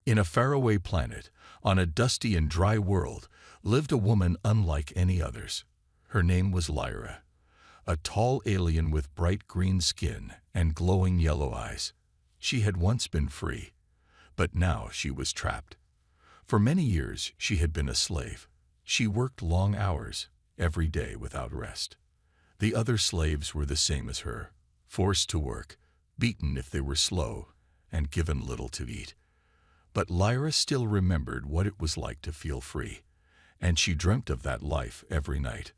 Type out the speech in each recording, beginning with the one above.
In a faraway planet, on a dusty and dry world, lived a woman unlike any others. Her name was Lyra, a tall alien with bright green skin and glowing yellow eyes. She had once been free, but now she was trapped. For many years she had been a slave. She worked long hours, every day without rest. The other slaves were the same as her, forced to work, beaten if they were slow, and given little to eat. But Lyra still remembered what it was like to feel free, and she dreamt of that life every night.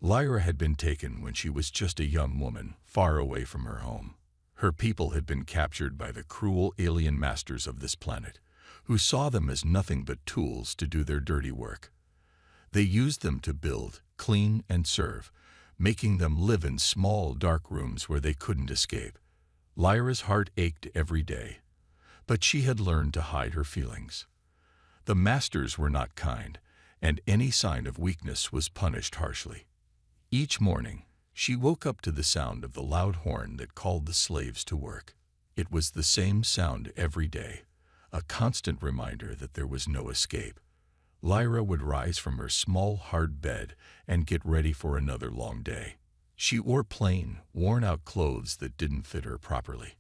Lyra had been taken when she was just a young woman, far away from her home. Her people had been captured by the cruel alien masters of this planet, who saw them as nothing but tools to do their dirty work. They used them to build, clean, and serve, making them live in small, dark rooms where they couldn't escape. Lyra's heart ached every day, but she had learned to hide her feelings. The masters were not kind, and any sign of weakness was punished harshly. Each morning, she woke up to the sound of the loud horn that called the slaves to work. It was the same sound every day, a constant reminder that there was no escape. Lyra would rise from her small, hard bed and get ready for another long day. She wore plain, worn-out clothes that didn't fit her properly.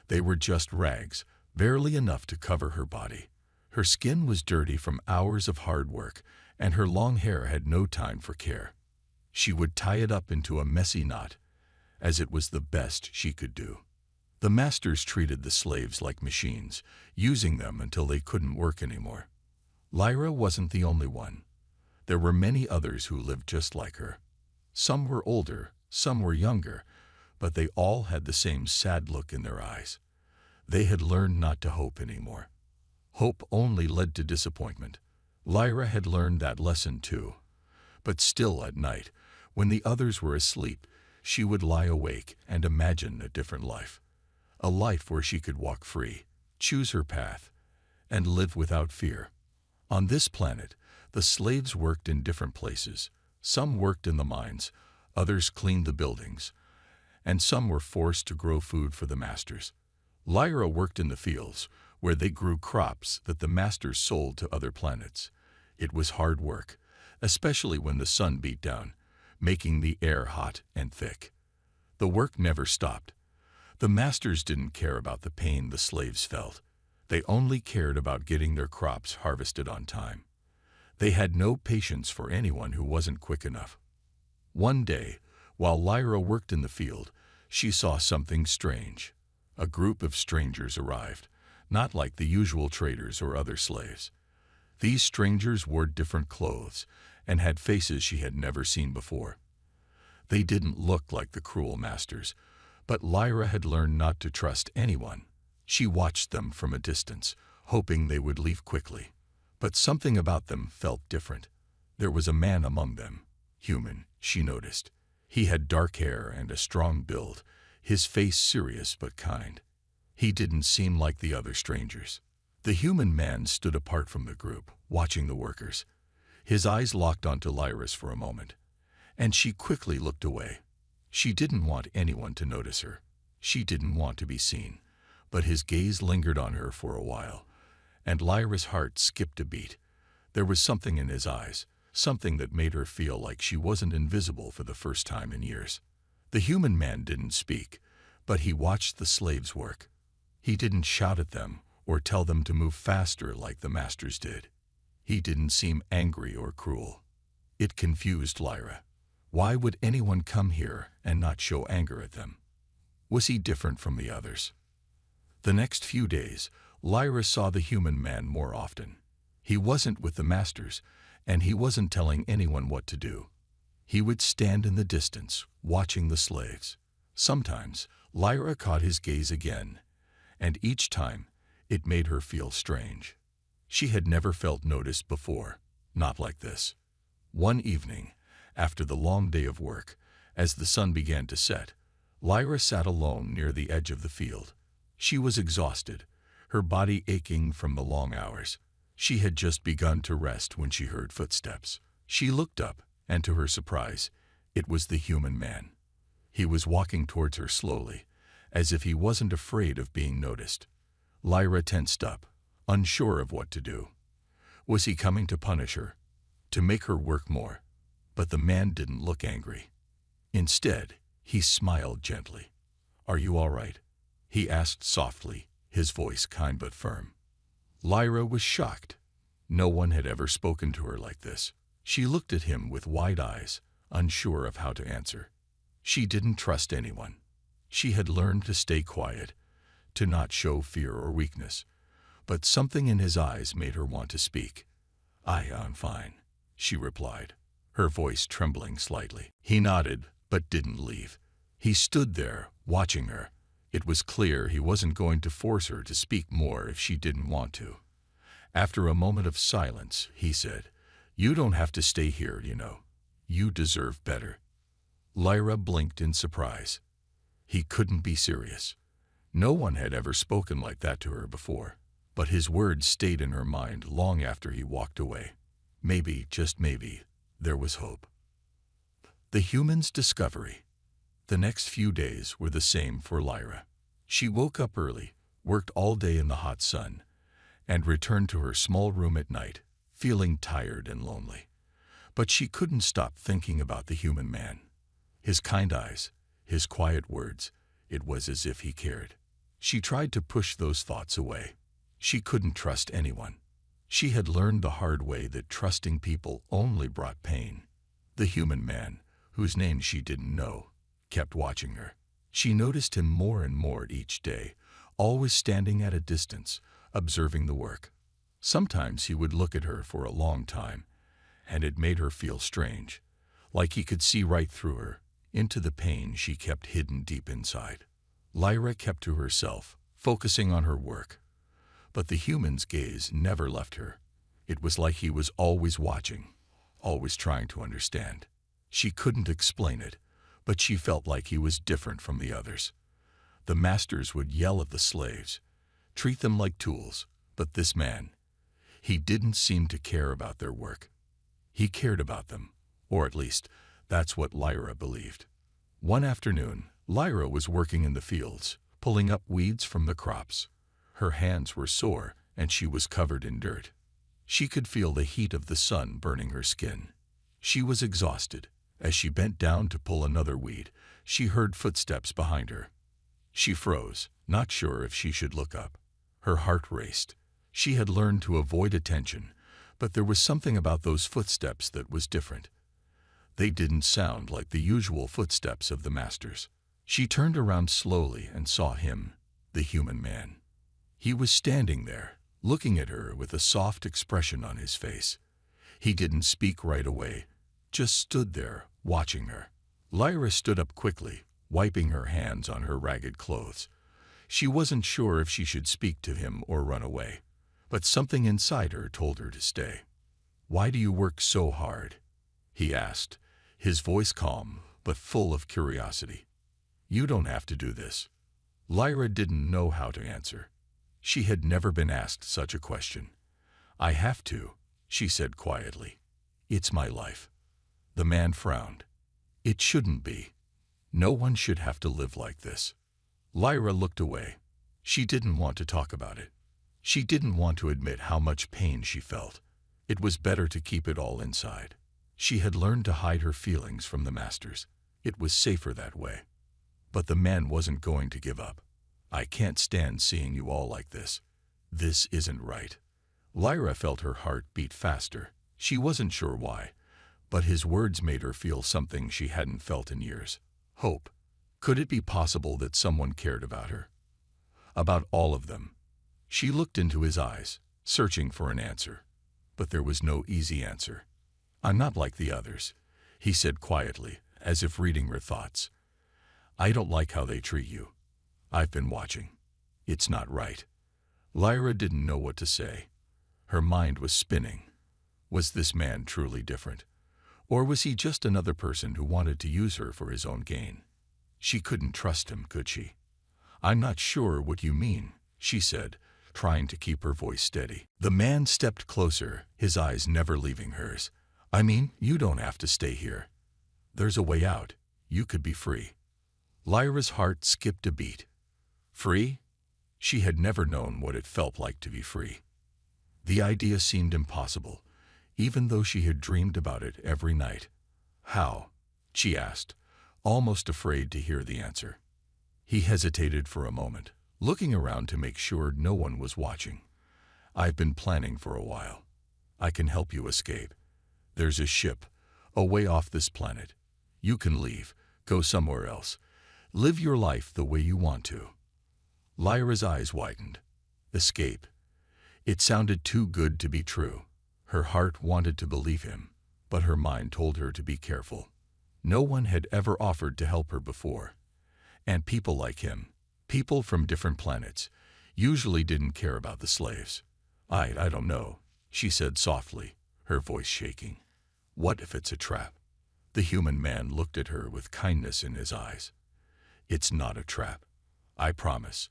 They were just rags, barely enough to cover her body. Her skin was dirty from hours of hard work, and her long hair had no time for care. She would tie it up into a messy knot, as it was the best she could do. The masters treated the slaves like machines, using them until they couldn't work anymore. Lyra wasn't the only one. There were many others who lived just like her. Some were older, some were younger, but they all had the same sad look in their eyes. They had learned not to hope anymore. Hope only led to disappointment. Lyra had learned that lesson too. But still at night, when the others were asleep, she would lie awake and imagine a different life. A life where she could walk free, choose her path, and live without fear. On this planet, the slaves worked in different places. Some worked in the mines, others cleaned the buildings, and some were forced to grow food for the masters. Lyra worked in the fields, where they grew crops that the masters sold to other planets. It was hard work, especially when the sun beat down, making the air hot and thick. The work never stopped. The masters didn't care about the pain the slaves felt. They only cared about getting their crops harvested on time. They had no patience for anyone who wasn't quick enough. One day, while Lyra worked in the field, she saw something strange. A group of strangers arrived, not like the usual traders or other slaves. These strangers wore different clothes and had faces she had never seen before. They didn't look like the cruel masters, but Lyra had learned not to trust anyone. She watched them from a distance, hoping they would leave quickly. But something about them felt different. There was a man among them. Human, she noticed. He had dark hair and a strong build, his face serious but kind. He didn't seem like the other strangers. The human man stood apart from the group, watching the workers. His eyes locked onto Lyra's for a moment, and she quickly looked away. She didn't want anyone to notice her. She didn't want to be seen. But his gaze lingered on her for a while, and Lyra's heart skipped a beat. There was something in his eyes, something that made her feel like she wasn't invisible for the first time in years. The human man didn't speak, but he watched the slaves work. He didn't shout at them or tell them to move faster like the masters did. He didn't seem angry or cruel. It confused Lyra. Why would anyone come here and not show anger at them? Was he different from the others? The next few days, Lyra saw the human man more often. He wasn't with the masters, and he wasn't telling anyone what to do. He would stand in the distance, watching the slaves. Sometimes, Lyra caught his gaze again, and each time, it made her feel strange. She had never felt noticed before, not like this. One evening, after the long day of work, as the sun began to set, Lyra sat alone near the edge of the field. She was exhausted, her body aching from the long hours. She had just begun to rest when she heard footsteps. She looked up, and to her surprise, it was the human man. He was walking towards her slowly, as if he wasn't afraid of being noticed. Lyra tensed up, unsure of what to do. Was he coming to punish her, to make her work more? But the man didn't look angry. Instead, he smiled gently. "Are you all right?" he asked softly, his voice kind but firm. Lyra was shocked. No one had ever spoken to her like this. She looked at him with wide eyes, unsure of how to answer. She didn't trust anyone. She had learned to stay quiet, to not show fear or weakness. But something in his eyes made her want to speak. "I'm fine," she replied, her voice trembling slightly. He nodded, but didn't leave. He stood there, watching her. It was clear he wasn't going to force her to speak more if she didn't want to. After a moment of silence, he said, "You don't have to stay here, you know. You deserve better." Lyra blinked in surprise. He couldn't be serious. No one had ever spoken like that to her before, but his words stayed in her mind long after he walked away. Maybe, just maybe, there was hope. The human's discovery. The next few days were the same for Lyra. She woke up early, worked all day in the hot sun, and returned to her small room at night, feeling tired and lonely. But she couldn't stop thinking about the human man. His kind eyes, his quiet words, it was as if he cared. She tried to push those thoughts away. She couldn't trust anyone. She had learned the hard way that trusting people only brought pain. The human man, whose name she didn't know, kept watching her. She noticed him more and more each day, always standing at a distance, observing the work. Sometimes he would look at her for a long time, and it made her feel strange, like he could see right through her, into the pain she kept hidden deep inside. Lyra kept to herself, focusing on her work. But the human's gaze never left her. It was like he was always watching, always trying to understand. She couldn't explain it, but she felt like he was different from the others. The masters would yell at the slaves, treat them like tools, but this man, he didn't seem to care about their work. He cared about them, or at least, that's what Lyra believed. One afternoon, Lyra was working in the fields, pulling up weeds from the crops. Her hands were sore, and she was covered in dirt. She could feel the heat of the sun burning her skin. She was exhausted. As she bent down to pull another weed, she heard footsteps behind her. She froze, not sure if she should look up. Her heart raced. She had learned to avoid attention, but there was something about those footsteps that was different. They didn't sound like the usual footsteps of the masters. She turned around slowly and saw him, the human man. He was standing there, looking at her with a soft expression on his face. He didn't speak right away, just stood there, watching her. Lyra stood up quickly, wiping her hands on her ragged clothes. She wasn't sure if she should speak to him or run away, but something inside her told her to stay. "Why do you work so hard?" he asked, his voice calm but full of curiosity. "You don't have to do this." Lyra didn't know how to answer. She had never been asked such a question. "I have to," she said quietly. "It's my life." The man frowned. "It shouldn't be. No one should have to live like this." Lyra looked away. She didn't want to talk about it. She didn't want to admit how much pain she felt. It was better to keep it all inside. She had learned to hide her feelings from the masters. It was safer that way. But the man wasn't going to give up. "I can't stand seeing you all like this. This isn't right." Lyra felt her heart beat faster. She wasn't sure why, but his words made her feel something she hadn't felt in years. Hope. Could it be possible that someone cared about her? About all of them. She looked into his eyes, searching for an answer. But there was no easy answer. "I'm not like the others," he said quietly, as if reading her thoughts. "I don't like how they treat you. I've been watching. It's not right." Lyra didn't know what to say. Her mind was spinning. Was this man truly different? Or was he just another person who wanted to use her for his own gain? She couldn't trust him, could she? "I'm not sure what you mean," she said, trying to keep her voice steady. The man stepped closer, his eyes never leaving hers. "I mean, you don't have to stay here. There's a way out. You could be free." Lyra's heart skipped a beat. Free? She had never known what it felt like to be free. The idea seemed impossible, even though she had dreamed about it every night. "How?" she asked, almost afraid to hear the answer. He hesitated for a moment, looking around to make sure no one was watching. "I've been planning for a while. I can help you escape. There's a ship, away off this planet. You can leave, go somewhere else, live your life the way you want to." Lyra's eyes widened. Escape. It sounded too good to be true. Her heart wanted to believe him, but her mind told her to be careful. No one had ever offered to help her before. And people like him, people from different planets, usually didn't care about the slaves. I don't know," she said softly, her voice shaking. "What if it's a trap?" The human man looked at her with kindness in his eyes. "It's not a trap. I promise.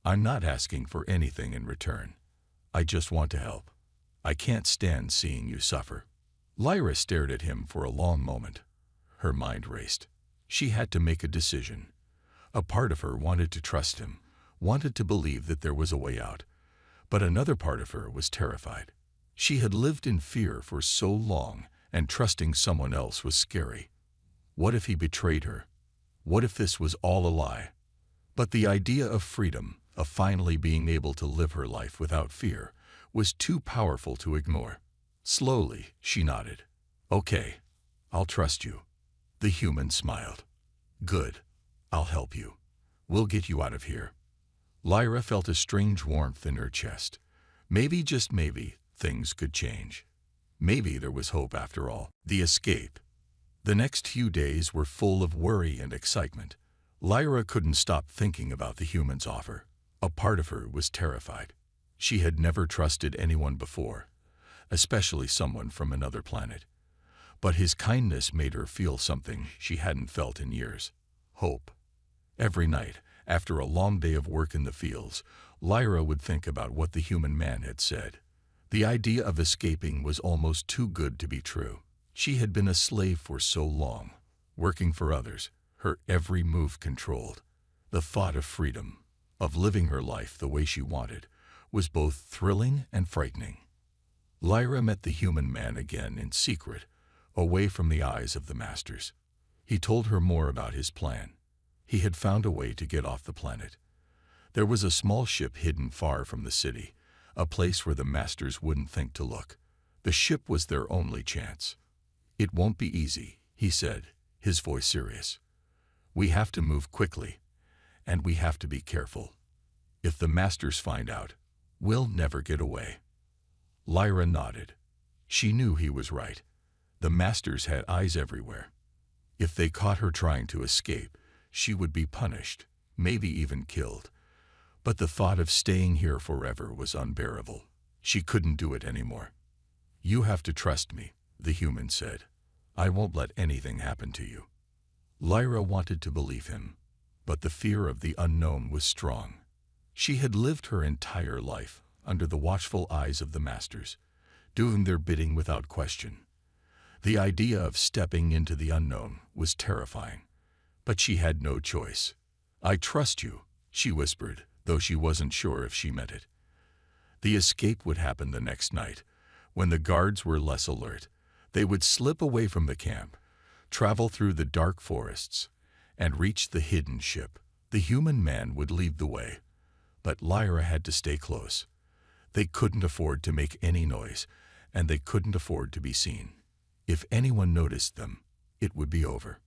I'm not asking for anything in return. I just want to help. I can't stand seeing you suffer." Lyra stared at him for a long moment. Her mind raced. She had to make a decision. A part of her wanted to trust him, wanted to believe that there was a way out. But another part of her was terrified. She had lived in fear for so long, and trusting someone else was scary. What if he betrayed her? What if this was all a lie? But the idea of freedom, of finally being able to live her life without fear, was too powerful to ignore. Slowly, she nodded. "Okay, I'll trust you." The human smiled. "Good. I'll help you. We'll get you out of here." Lyra felt a strange warmth in her chest. Maybe, just maybe, things could change. Maybe there was hope after all. The escape. The next few days were full of worry and excitement. Lyra couldn't stop thinking about the human's offer. A part of her was terrified. She had never trusted anyone before, especially someone from another planet. But his kindness made her feel something she hadn't felt in years. Hope. Every night, after a long day of work in the fields, Lyra would think about what the human man had said. The idea of escaping was almost too good to be true. She had been a slave for so long, working for others, her every move controlled. The thought of freedom, of living her life the way she wanted, was both thrilling and frightening. Lyra met the human man again in secret, away from the eyes of the masters. He told her more about his plan. He had found a way to get off the planet. There was a small ship hidden far from the city, a place where the masters wouldn't think to look. The ship was their only chance. "It won't be easy," he said, his voice serious. "We have to move quickly, and we have to be careful. If the masters find out, we'll never get away." Lyra nodded. She knew he was right. The masters had eyes everywhere. If they caught her trying to escape, she would be punished, maybe even killed. But the thought of staying here forever was unbearable. She couldn't do it anymore. "You have to trust me," the human said. "I won't let anything happen to you." Lyra wanted to believe him, but the fear of the unknown was strong. She had lived her entire life under the watchful eyes of the masters, doing their bidding without question. The idea of stepping into the unknown was terrifying, but she had no choice. "I trust you," she whispered, though she wasn't sure if she meant it. The escape would happen the next night. When the guards were less alert, they would slip away from the camp, travel through the dark forests, and reach the hidden ship. The human man would lead the way, but Lyra had to stay close. They couldn't afford to make any noise, and they couldn't afford to be seen. If anyone noticed them, it would be over.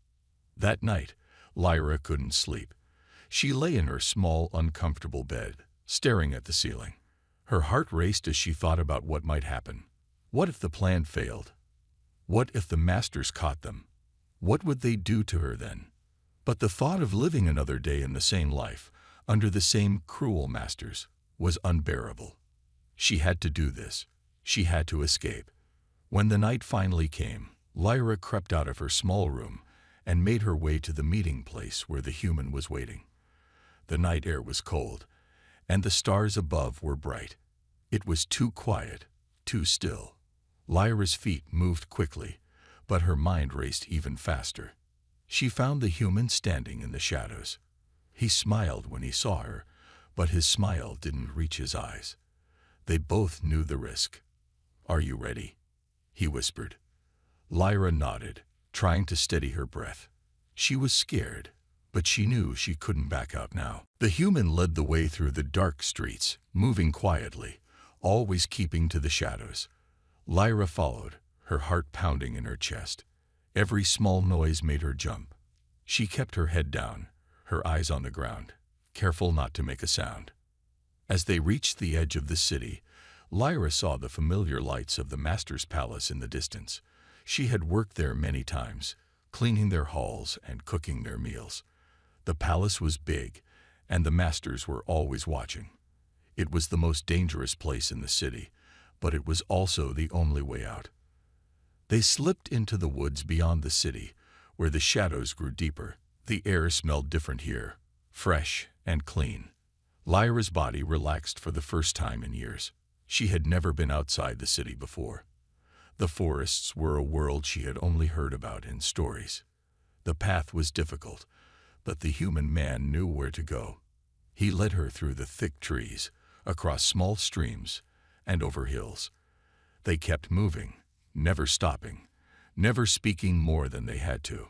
That night, Lyra couldn't sleep. She lay in her small, uncomfortable bed, staring at the ceiling. Her heart raced as she thought about what might happen. What if the plan failed? What if the masters caught them? What would they do to her then? But the thought of living another day in the same life, under the same cruel masters, was unbearable. She had to do this. She had to escape. When the night finally came, Lyra crept out of her small room and made her way to the meeting place where the human was waiting. The night air was cold, and the stars above were bright. It was too quiet, too still. Lyra's feet moved quickly, but her mind raced even faster. She found the human standing in the shadows. He smiled when he saw her, but his smile didn't reach his eyes. They both knew the risk. "Are you ready?" he whispered. Lyra nodded, trying to steady her breath. She was scared, but she knew she couldn't back out now. The human led the way through the dark streets, moving quietly, always keeping to the shadows. Lyra followed, her heart pounding in her chest. Every small noise made her jump. She kept her head down, her eyes on the ground, careful not to make a sound. As they reached the edge of the city, Lyra saw the familiar lights of the master's palace in the distance. She had worked there many times, cleaning their halls and cooking their meals. The palace was big, and the masters were always watching. It was the most dangerous place in the city, but it was also the only way out. They slipped into the woods beyond the city, where the shadows grew deeper. The air smelled different here, fresh and clean. Lyra's body relaxed for the first time in years. She had never been outside the city before. The forests were a world she had only heard about in stories. The path was difficult, but the human man knew where to go. He led her through the thick trees, across small streams, and over hills. They kept moving, never stopping, never speaking more than they had to.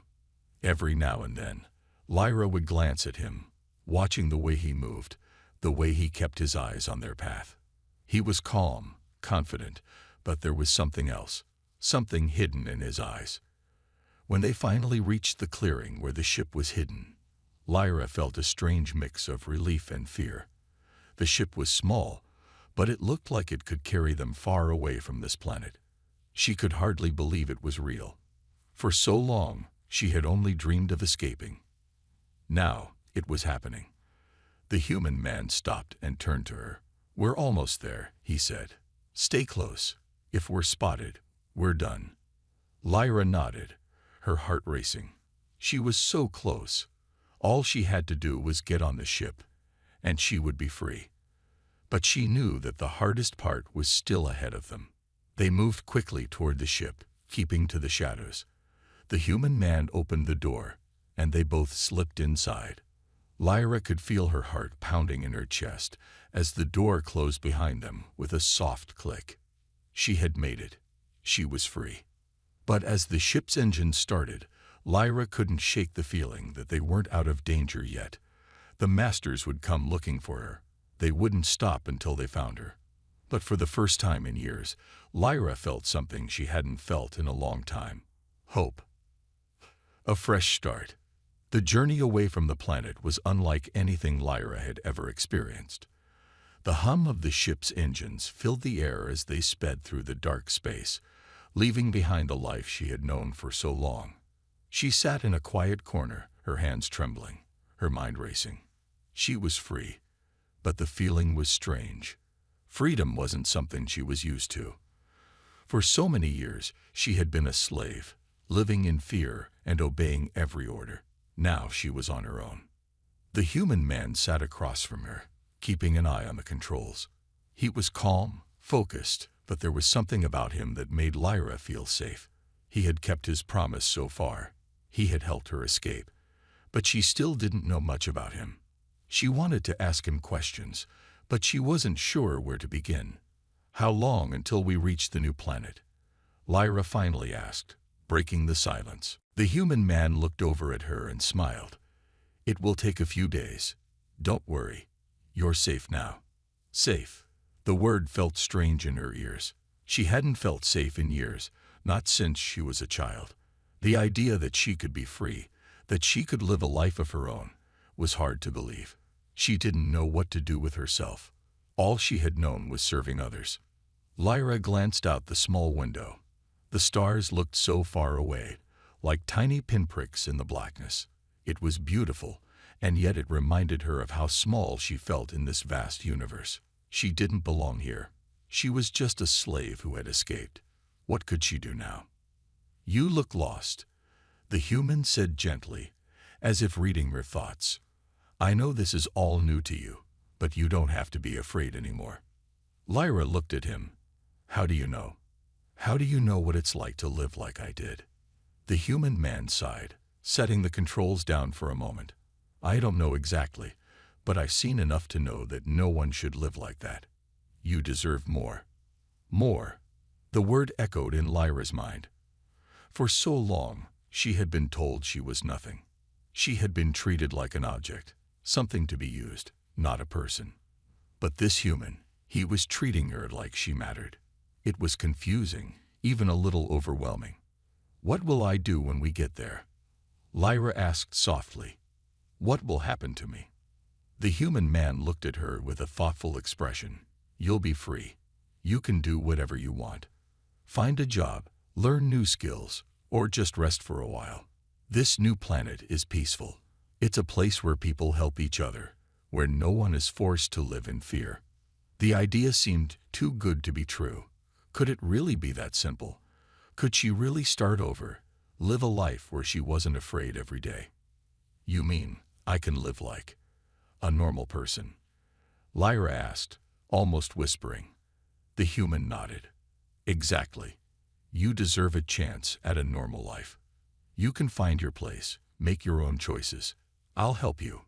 Every now and then, Lyra would glance at him, watching the way he moved, the way he kept his eyes on their path. He was calm, confident, but there was something else, something hidden in his eyes. When they finally reached the clearing where the ship was hidden, Lyra felt a strange mix of relief and fear. The ship was small, but it looked like it could carry them far away from this planet. She could hardly believe it was real. For so long, she had only dreamed of escaping. Now, it was happening. The human man stopped and turned to her. "We're almost there," he said. "Stay close. If we're spotted, we're done." Lyra nodded, her heart racing. She was so close. All she had to do was get on the ship, and she would be free. But she knew that the hardest part was still ahead of them. They moved quickly toward the ship, keeping to the shadows. The human man opened the door, and they both slipped inside. Lyra could feel her heart pounding in her chest as the door closed behind them with a soft click. She had made it. She was free. But as the ship's engine started, Lyra couldn't shake the feeling that they weren't out of danger yet. The masters would come looking for her. They wouldn't stop until they found her. But for the first time in years, Lyra felt something she hadn't felt in a long time. Hope. A fresh start. The journey away from the planet was unlike anything Lyra had ever experienced. The hum of the ship's engines filled the air as they sped through the dark space, leaving behind a life she had known for so long. She sat in a quiet corner, her hands trembling, her mind racing. She was free, but the feeling was strange. Freedom wasn't something she was used to. For so many years, she had been a slave, living in fear and obeying every order. Now she was on her own. The human man sat across from her, keeping an eye on the controls. He was calm, focused, but there was something about him that made Lyra feel safe. He had kept his promise so far. He had helped her escape. But she still didn't know much about him. She wanted to ask him questions, but she wasn't sure where to begin. "How long until we reach the new planet?" Lyra finally asked, breaking the silence. The human man looked over at her and smiled. "It will take a few days. Don't worry. You're safe now." Safe. The word felt strange in her ears. She hadn't felt safe in years, not since she was a child. The idea that she could be free, that she could live a life of her own, was hard to believe. She didn't know what to do with herself. All she had known was serving others. Lyra glanced out the small window. The stars looked so far away, like tiny pinpricks in the blackness. It was beautiful, and yet it reminded her of how small she felt in this vast universe. She didn't belong here. She was just a slave who had escaped. What could she do now? "You look lost," the human said gently, as if reading her thoughts. "I know this is all new to you, but you don't have to be afraid anymore." Lyra looked at him. "How do you know? How do you know what it's like to live like I did?" The human man sighed, setting the controls down for a moment. "I don't know exactly, but I've seen enough to know that no one should live like that. You deserve more. More. The word echoed in Lyra's mind. For so long, she had been told she was nothing. She had been treated like an object, something to be used, not a person. But this human, he was treating her like she mattered. It was confusing, even a little overwhelming. What will I do when we get there? Lyra asked softly. What will happen to me? The human man looked at her with a thoughtful expression. You'll be free. You can do whatever you want. Find a job, learn new skills, or just rest for a while. This new planet is peaceful. It's a place where people help each other, where no one is forced to live in fear. The idea seemed too good to be true. Could it really be that simple? Could she really start over, live a life where she wasn't afraid every day? You mean I can live like a normal person? Lyra asked, almost whispering. The human nodded. Exactly. You deserve a chance at a normal life. You can find your place, make your own choices. I'll help you.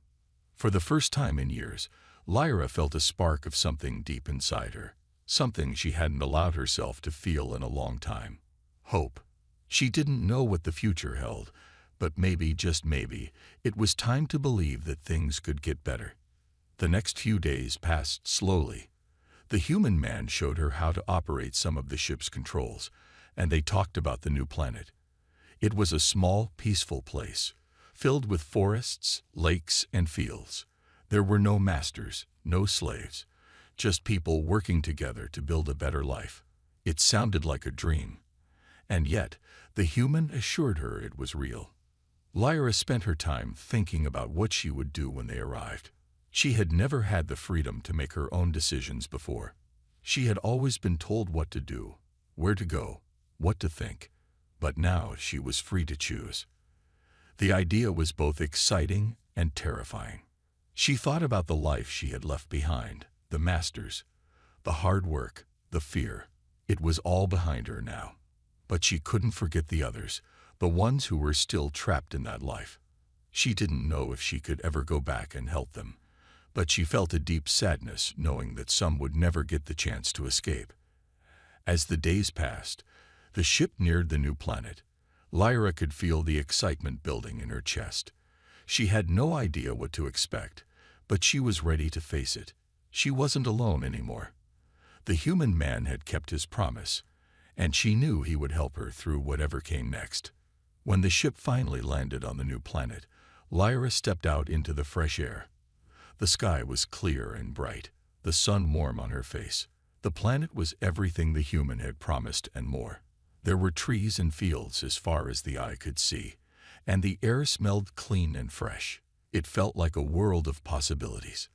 For the first time in years, Lyra felt a spark of something deep inside her, something she hadn't allowed herself to feel in a long time. Hope. She didn't know what the future held, but maybe, just maybe, it was time to believe that things could get better. The next few days passed slowly. The human man showed her how to operate some of the ship's controls, and they talked about the new planet. It was a small, peaceful place, filled with forests, lakes, and fields. There were no masters, no slaves, just people working together to build a better life. It sounded like a dream. And yet, the human assured her it was real. Lyra spent her time thinking about what she would do when they arrived. She had never had the freedom to make her own decisions before. She had always been told what to do, where to go, what to think, but now she was free to choose. The idea was both exciting and terrifying. She thought about the life she had left behind, the masters, the hard work, the fear. It was all behind her now. But she couldn't forget the others, the ones who were still trapped in that life. She didn't know if she could ever go back and help them, but she felt a deep sadness knowing that some would never get the chance to escape. As the days passed, the ship neared the new planet. Lyra could feel the excitement building in her chest. She had no idea what to expect, but she was ready to face it. She wasn't alone anymore. The human man had kept his promise, and she knew he would help her through whatever came next. When the ship finally landed on the new planet, Lyra stepped out into the fresh air. The sky was clear and bright, the sun warm on her face. The planet was everything the human had promised and more. There were trees and fields as far as the eye could see, and the air smelled clean and fresh. It felt like a world of possibilities.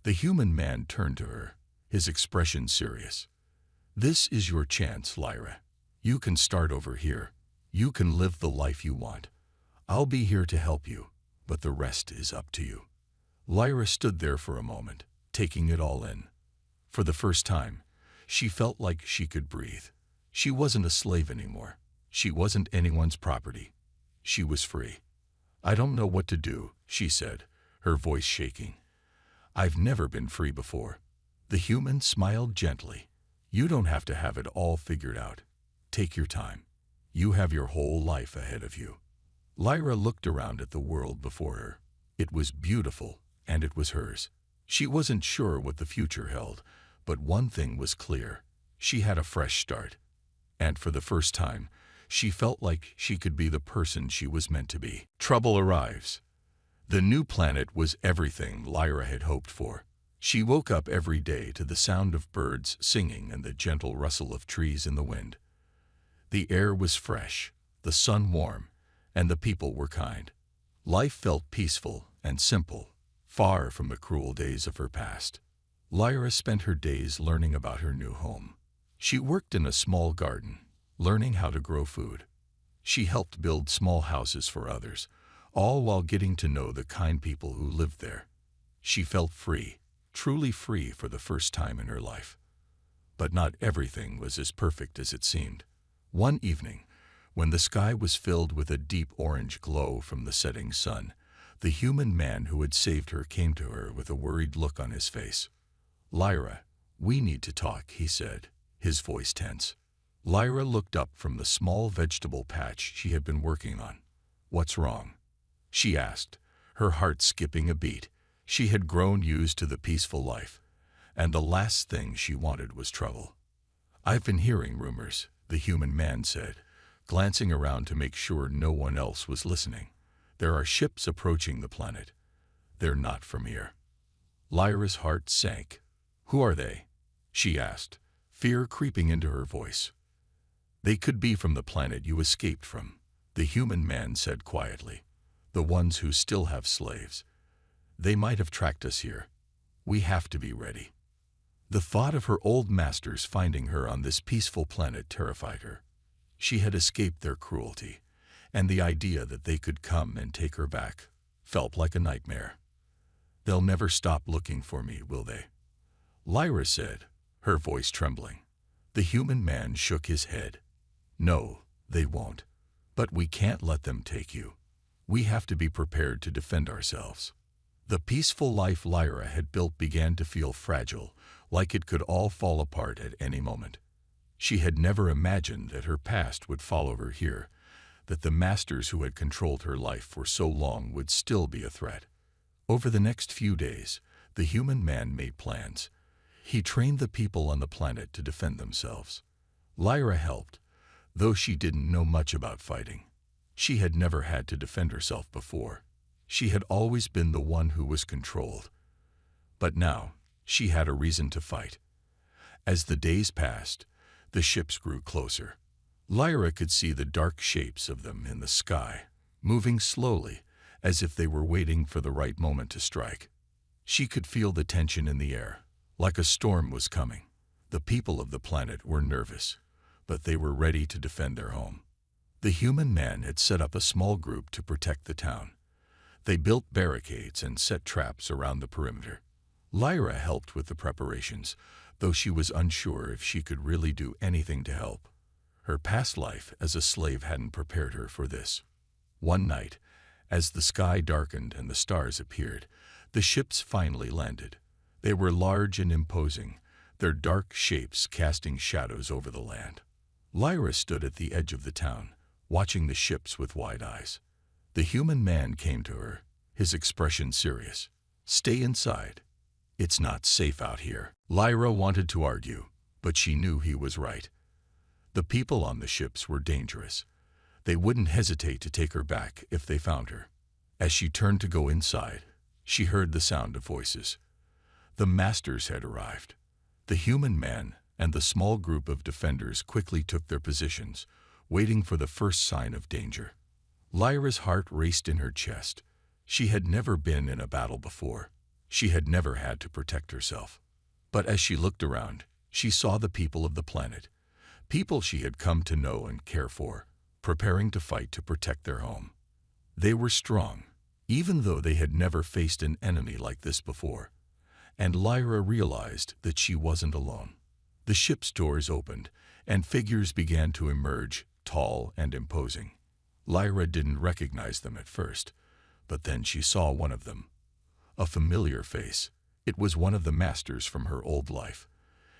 The human man turned to her, his expression serious. This is your chance, Lyra. You can start over here. You can live the life you want. I'll be here to help you, but the rest is up to you. Lyra stood there for a moment, taking it all in. For the first time, she felt like she could breathe. She wasn't a slave anymore. She wasn't anyone's property. She was free. I don't know what to do, she said, her voice shaking. I've never been free before. The human smiled gently. You don't have to have it all figured out. Take your time. You have your whole life ahead of you. Lyra looked around at the world before her. It was beautiful, and it was hers. She wasn't sure what the future held, but one thing was clear. She had a fresh start. And for the first time, she felt like she could be the person she was meant to be. Trouble arrives. The new planet was everything Lyra had hoped for. She woke up every day to the sound of birds singing and the gentle rustle of trees in the wind. The air was fresh, the sun warm, and the people were kind. Life felt peaceful and simple, far from the cruel days of her past. Lyra spent her days learning about her new home. She worked in a small garden, learning how to grow food. She helped build small houses for others, all while getting to know the kind people who lived there. She felt free, truly free for the first time in her life. But not everything was as perfect as it seemed. One evening, when the sky was filled with a deep orange glow from the setting sun, the human man who had saved her came to her with a worried look on his face. Lyra, "We need to talk," he said, his voice tense. Lyra looked up from the small vegetable patch she had been working on. "What's wrong?" she asked, her heart skipping a beat. She had grown used to the peaceful life, and the last thing she wanted was trouble. "I've been hearing rumors," the human man said, glancing around to make sure no one else was listening. "There are ships approaching the planet. They're not from here." Lyra's heart sank. "Who are they?" she asked, fear creeping into her voice. "They could be from the planet you escaped from," the human man said quietly. "The ones who still have slaves. They might have tracked us here. We have to be ready." The thought of her old masters finding her on this peaceful planet terrified her. She had escaped their cruelty, and the idea that they could come and take her back felt like a nightmare. "They'll never stop looking for me, will they?" Lyra said, her voice trembling. The human man shook his head. "No, they won't. But we can't let them take you. We have to be prepared to defend ourselves." The peaceful life Lyra had built began to feel fragile, like it could all fall apart at any moment. She had never imagined that her past would follow her here, that the masters who had controlled her life for so long would still be a threat. Over the next few days, the human man made plans. He trained the people on the planet to defend themselves. Lyra helped, though she didn't know much about fighting. She had never had to defend herself before. She had always been the one who was controlled. But now, she had a reason to fight. As the days passed, the ships grew closer. Lyra could see the dark shapes of them in the sky, moving slowly, as if they were waiting for the right moment to strike. She could feel the tension in the air, like a storm was coming. The people of the planet were nervous, but they were ready to defend their home. The human man had set up a small group to protect the town. They built barricades and set traps around the perimeter. Lyra helped with the preparations, though she was unsure if she could really do anything to help. Her past life as a slave hadn't prepared her for this. One night, as the sky darkened and the stars appeared, the ships finally landed. They were large and imposing, their dark shapes casting shadows over the land. Lyra stood at the edge of the town, watching the ships with wide eyes. The human man came to her, his expression serious. "Stay inside. It's not safe out here." Lyra wanted to argue, but she knew he was right. The people on the ships were dangerous. They wouldn't hesitate to take her back if they found her. As she turned to go inside, she heard the sound of voices. The masters had arrived. The human man and the small group of defenders quickly took their positions, waiting for the first sign of danger. Lyra's heart raced in her chest. She had never been in a battle before. She had never had to protect herself. But as she looked around, she saw the people of the planet, people she had come to know and care for, preparing to fight to protect their home. They were strong, even though they had never faced an enemy like this before. And Lyra realized that she wasn't alone. The ship's doors opened, and figures began to emerge, tall and imposing. Lyra didn't recognize them at first, but then she saw one of them. A familiar face. It was one of the masters from her old life.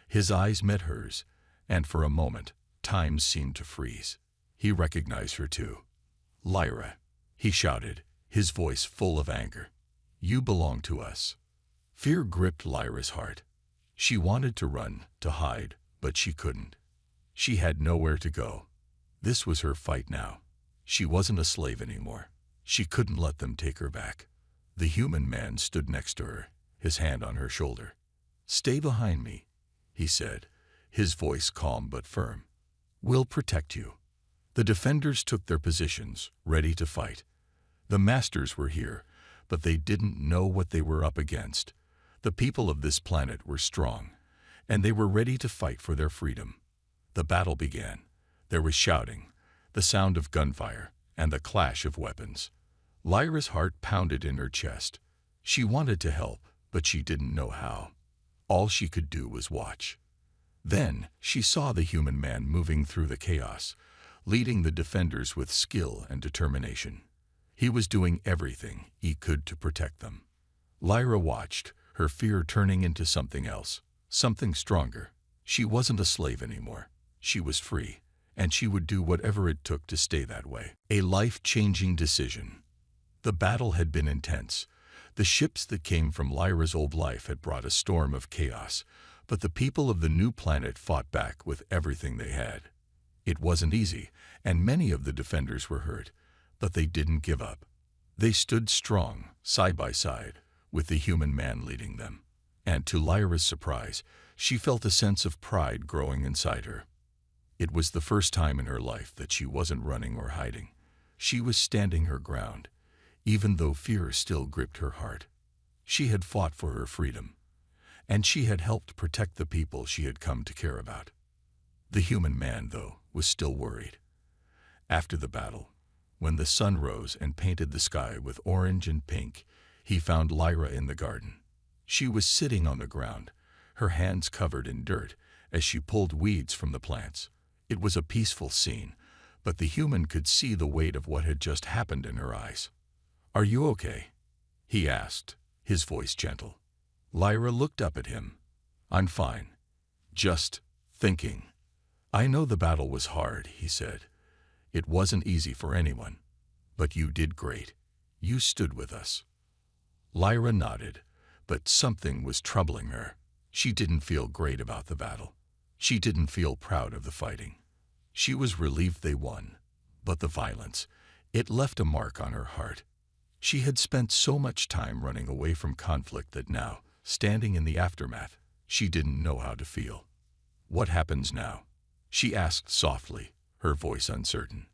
His eyes met hers, and for a moment, time seemed to freeze. He recognized her too. "Lyra," he shouted, his voice full of anger. "You belong to us." Fear gripped Lyra's heart. She wanted to run, to hide, but she couldn't. She had nowhere to go. This was her fight now. She wasn't a slave anymore. She couldn't let them take her back. The human man stood next to her, his hand on her shoulder. "Stay behind me," he said, his voice calm but firm. "We'll protect you." The defenders took their positions, ready to fight. The masters were here, but they didn't know what they were up against. The people of this planet were strong, and they were ready to fight for their freedom. The battle began. There was shouting, the sound of gunfire, and the clash of weapons. Lyra's heart pounded in her chest. She wanted to help, but she didn't know how. All she could do was watch. Then she saw the human man moving through the chaos, leading the defenders with skill and determination. He was doing everything he could to protect them. Lyra watched, her fear turning into something else, something stronger. She wasn't a slave anymore. She was free, and she would do whatever it took to stay that way. A life-changing decision. The battle had been intense. The ships that came from Lyra's old life had brought a storm of chaos, but the people of the new planet fought back with everything they had. It wasn't easy, and many of the defenders were hurt, but they didn't give up. They stood strong, side by side, with the human man leading them. And to Lyra's surprise, she felt a sense of pride growing inside her. It was the first time in her life that she wasn't running or hiding. She was standing her ground, even though fear still gripped her heart. She had fought for her freedom, and she had helped protect the people she had come to care about. The human man, though, was still worried. After the battle, when the sun rose and painted the sky with orange and pink, he found Lyra in the garden. She was sitting on the ground, her hands covered in dirt, as she pulled weeds from the plants. It was a peaceful scene, but the human could see the weight of what had just happened in her eyes. "Are you okay?" he asked, his voice gentle. Lyra looked up at him. "I'm fine. Just thinking." "I know the battle was hard," he said. "It wasn't easy for anyone. But you did great. You stood with us." Lyra nodded, but something was troubling her. She didn't feel great about the battle. She didn't feel proud of the fighting. She was relieved they won, but the violence, it left a mark on her heart. She had spent so much time running away from conflict that now, standing in the aftermath, she didn't know how to feel. "What happens now?" she asked softly, her voice uncertain.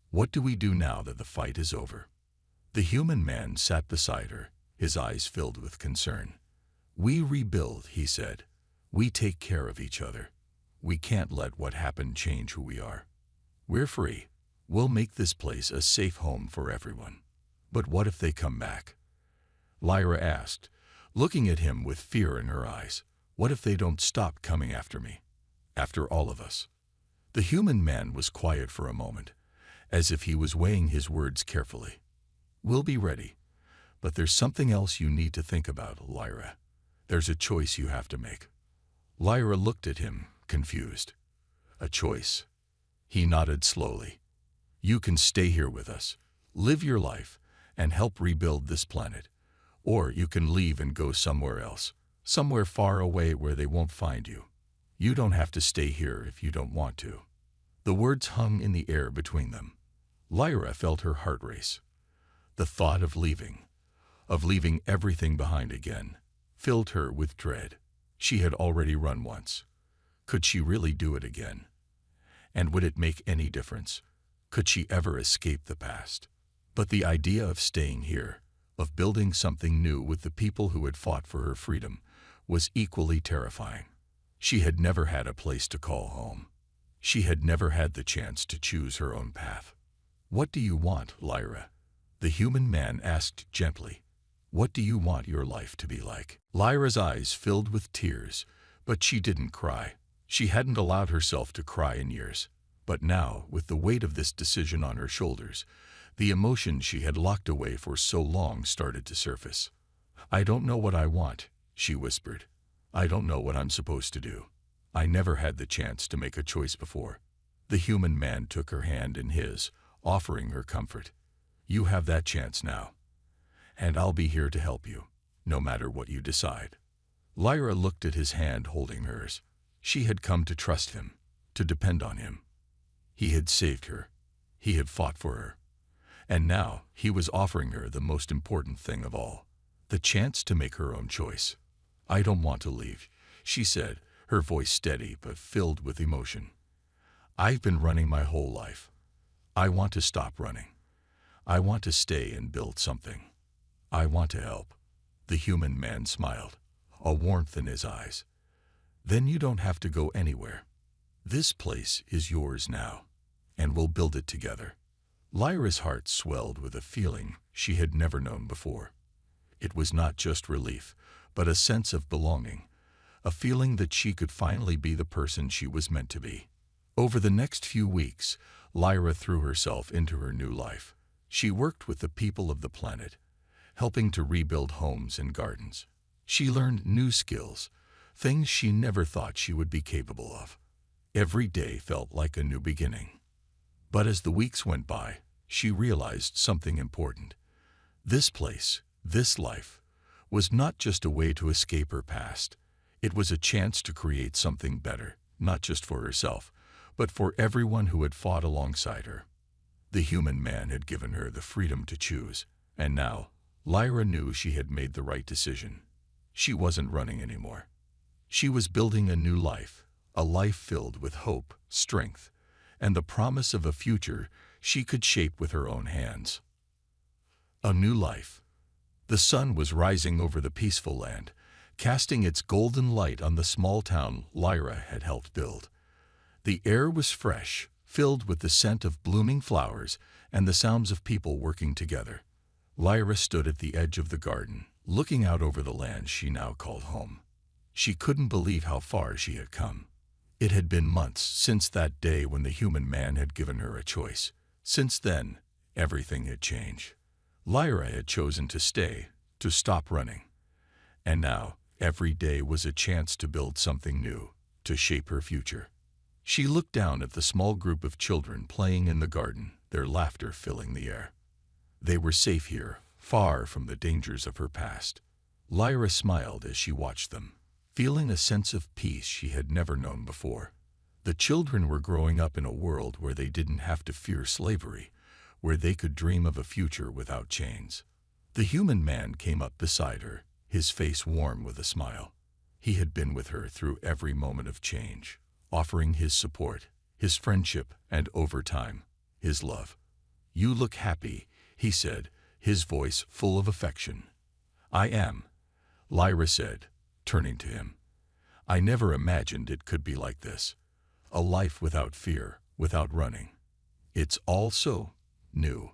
"What do we do now that the fight is over?" The human man sat beside her, his eyes filled with concern. "We rebuild," he said. "We take care of each other. We can't let what happened change who we are. We're free. We'll make this place a safe home for everyone." "But what if they come back?" Lyra asked, looking at him with fear in her eyes. "What if they don't stop coming after me? After all of us?" The human man was quiet for a moment, as if he was weighing his words carefully. "We'll be ready. But there's something else you need to think about, Lyra. There's a choice you have to make." Lyra looked at him, confused. "A choice?" He nodded slowly. "You can stay here with us, live your life, and help rebuild this planet. Or you can leave and go somewhere else, somewhere far away where they won't find you. You don't have to stay here if you don't want to." The words hung in the air between them. Lyra felt her heart race. The thought of leaving everything behind again, filled her with dread. She had already run once. Could she really do it again? And would it make any difference? Could she ever escape the past? But the idea of staying here, of building something new with the people who had fought for her freedom, was equally terrifying. She had never had a place to call home. She had never had the chance to choose her own path. "What do you want, Lyra?" the human man asked gently. "What do you want your life to be like?" Lyra's eyes filled with tears, but she didn't cry. She hadn't allowed herself to cry in years. But now, with the weight of this decision on her shoulders, the emotion she had locked away for so long started to surface. "I don't know what I want," she whispered. "I don't know what I'm supposed to do. I never had the chance to make a choice before." The human man took her hand in his, offering her comfort. "You have that chance now. And I'll be here to help you, no matter what you decide." Lyra looked at his hand holding hers. She had come to trust him, to depend on him. He had saved her. He had fought for her. And now he was offering her the most important thing of all, the chance to make her own choice. "I don't want to leave," she said, her voice steady but filled with emotion. "I've been running my whole life. I want to stop running. I want to stay and build something. I want to help." The human man smiled, a warmth in his eyes. "Then you don't have to go anywhere. This place is yours now, and we'll build it together." Lyra's heart swelled with a feeling she had never known before. It was not just relief, but a sense of belonging, a feeling that she could finally be the person she was meant to be. Over the next few weeks, Lyra threw herself into her new life. She worked with the people of the planet, helping to rebuild homes and gardens. She learned new skills, things she never thought she would be capable of. Every day felt like a new beginning. But as the weeks went by, she realized something important. This place, this life, was not just a way to escape her past. It was a chance to create something better, not just for herself, but for everyone who had fought alongside her. The human man had given her the freedom to choose, and now, Lyra knew she had made the right decision. She wasn't running anymore. She was building a new life, a life filled with hope, strength, and the promise of a future she could shape with her own hands. A new life. The sun was rising over the peaceful land, casting its golden light on the small town Lyra had helped build. The air was fresh, filled with the scent of blooming flowers and the sounds of people working together. Lyra stood at the edge of the garden, looking out over the land she now called home. She couldn't believe how far she had come. It had been months since that day when the human man had given her a choice. Since then, everything had changed. Lyra had chosen to stay, to stop running. And now, every day was a chance to build something new, to shape her future. She looked down at the small group of children playing in the garden, their laughter filling the air. They were safe here, far from the dangers of her past. Lyra smiled as she watched them, feeling a sense of peace she had never known before. The children were growing up in a world where they didn't have to fear slavery, where they could dream of a future without chains. The human man came up beside her, his face warm with a smile. He had been with her through every moment of change, offering his support, his friendship, and over time, his love. "You look happy," he said, his voice full of affection. "I am," Lyra said, turning to him. "I never imagined it could be like this. A life without fear, without running. It's all so new."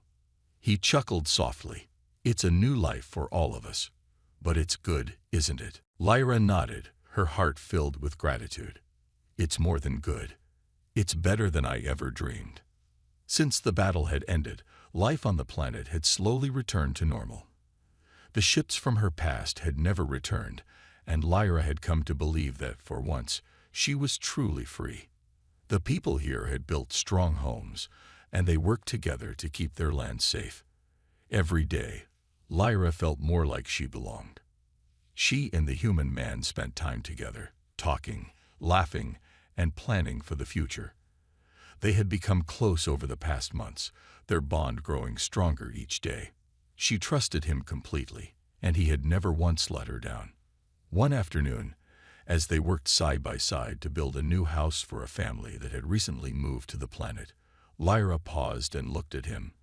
He chuckled softly. "It's a new life for all of us. But it's good, isn't it?" Lyra nodded, her heart filled with gratitude. "It's more than good. It's better than I ever dreamed." Since the battle had ended, life on the planet had slowly returned to normal. The ships from her past had never returned, and Lyra had come to believe that, for once, she was truly free. The people here had built strong homes, and they worked together to keep their land safe. Every day, Lyra felt more like she belonged. She and the human man spent time together, talking, laughing, and planning for the future. They had become close over the past months, their bond growing stronger each day. She trusted him completely, and he had never once let her down. One afternoon, as they worked side by side to build a new house for a family that had recently moved to the planet, Lyra paused and looked at him.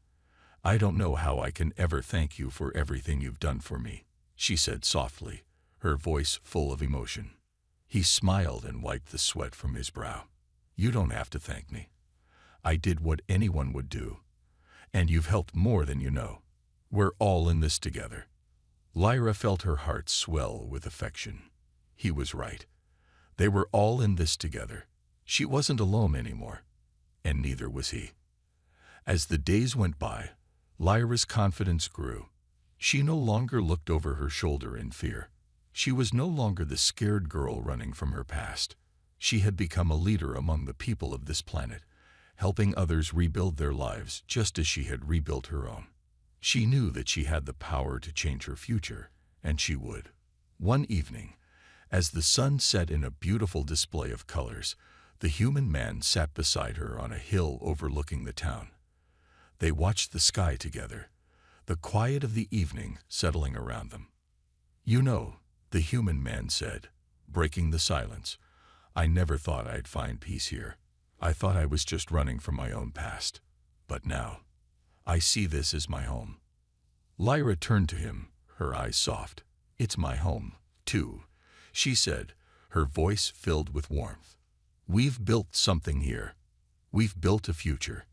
"I don't know how I can ever thank you for everything you've done for me," she said softly, her voice full of emotion. He smiled and wiped the sweat from his brow. "You don't have to thank me. I did what anyone would do, and you've helped more than you know. We're all in this together." Lyra felt her heart swell with affection. He was right. They were all in this together. She wasn't alone anymore, and neither was he. As the days went by, Lyra's confidence grew. She no longer looked over her shoulder in fear. She was no longer the scared girl running from her past. She had become a leader among the people of this planet, helping others rebuild their lives just as she had rebuilt her own. She knew that she had the power to change her future, and she would. One evening, as the sun set in a beautiful display of colors, the human man sat beside her on a hill overlooking the town. They watched the sky together, the quiet of the evening settling around them. "You know," the human man said, breaking the silence, "I never thought I'd find peace here. I thought I was just running from my own past. But now, I see this as my home." Lyra turned to him, her eyes soft. "It's my home, too," she said, her voice filled with warmth. "We've built something here. We've built a future."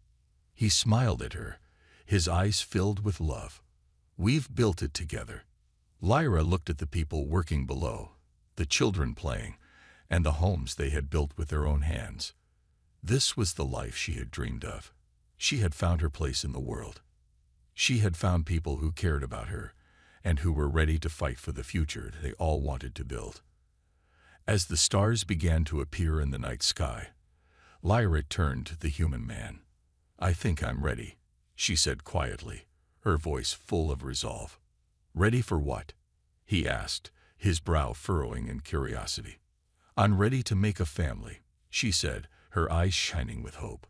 He smiled at her, his eyes filled with love. "We've built it together." Lyra looked at the people working below, the children playing, and the homes they had built with their own hands. This was the life she had dreamed of. She had found her place in the world. She had found people who cared about her, and who were ready to fight for the future they all wanted to build. As the stars began to appear in the night sky, Lyra turned to the human man. "I think I'm ready," she said quietly, her voice full of resolve. "Ready for what?" he asked, his brow furrowing in curiosity. "I'm ready to make a family," she said, her eyes shining with hope.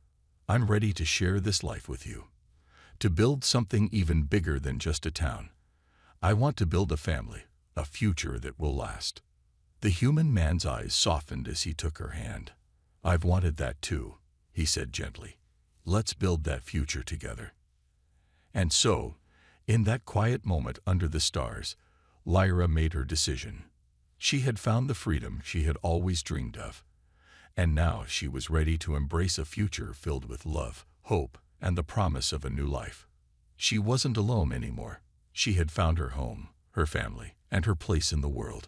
"I'm ready to share this life with you, to build something even bigger than just a town. I want to build a family, a future that will last." The human man's eyes softened as he took her hand. "I've wanted that too," he said gently. "Let's build that future together." And so, in that quiet moment under the stars, Lyra made her decision. She had found the freedom she had always dreamed of, and now she was ready to embrace a future filled with love, hope, and the promise of a new life. She wasn't alone anymore. She had found her home, her family, and her place in the world.